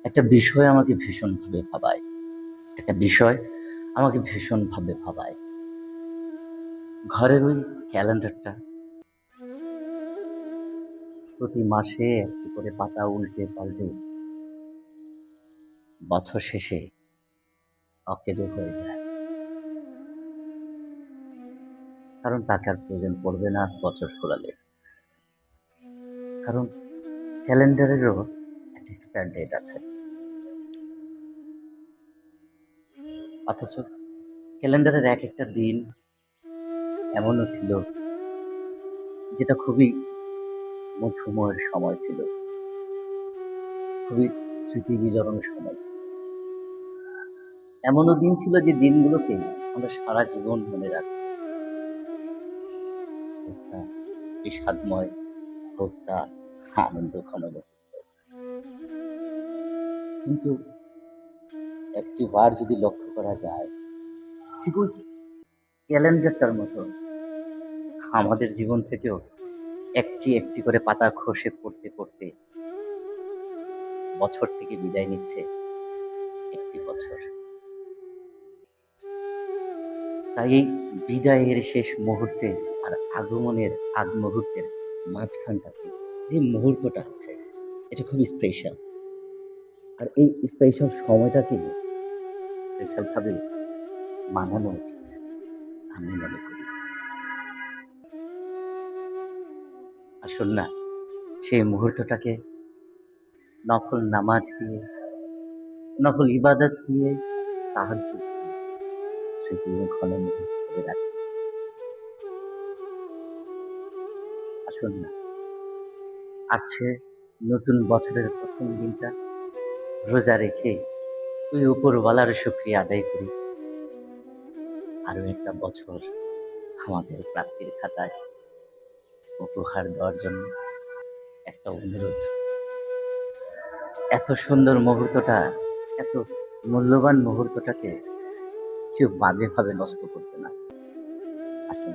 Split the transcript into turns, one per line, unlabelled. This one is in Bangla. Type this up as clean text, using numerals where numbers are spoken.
একটা বিষয় আমাকে ভীষণভাবে ভাবায়। একটা বিষয় আমাকে ভীষণভাবে ভাবায়। ঘরের ওই ক্যালেন্ডারটা প্রতি মাসে একটি করে পাতা উল্টে পাল্টে বছর শেষে অকেজো হয়ে যায়। কারণ তাকে আর প্রয়োজন পড়বে না বছর ফুরালে। কারণ ক্যালেন্ডারেরও একটা এক্সপায়ার ডেট আছে। অথচ ক্যালেন্ডারের একেকটা দিন এমনও ছিল যেটা খুবই মধুময়ের সময় ছিল। খুবই স্মৃতি বিজড়ানোর সময় ছিল। এমনও দিন ছিল যে দিনগুলোকে আমরা সারা জীবন মনে রাখবো। হোক তা বিষাদময়, হোক তা আনন্দ ঘন মুহূর্ত। কিন্তু একটি বার যদি লক্ষ্য করা যায়, ঠিক ওই ক্যালেন্ডারটার মতো আমাদের জীবন থেকেও একটি একটি করে পাতা খসে পড়তে পড়তে বছর থেকে বিদায় নিচ্ছে একটি বছর। তাই এই বিদায়ের শেষ মুহূর্তে আর আগমনের আগ মুহূর্তের মাঝখানটাতে যে মুহূর্তটা আছে এটা খুবই স্পেশাল। আর এই স্পেশাল সময়টাকে স্পেশাল ভাবে মানানো উচিত আমি মনে করি। আসল না, সেই মুহূর্তটাকে নফল নামাজ দিয়ে, নফল ইবাদত দিয়ে, তাহাজ্জুদ দিয়ে স্মৃতির ঘন মুহূর্ত করে রাখি। আসল না, আসছে নতুন বছরের প্রথম দিনটা রোজা রেখে ওই উপরওয়ালার শুকরিয়া আদায় করি। আরো একটা বছর আমাদের প্রাপ্তির খাতায় উপহার দেওয়ার জন্য একটা অনুরোধ। এত সুন্দর মুহূর্তটা, এত মূল্যবান মুহূর্তটাকে কেউ বাজেভাবে নষ্ট করবে না। আসলে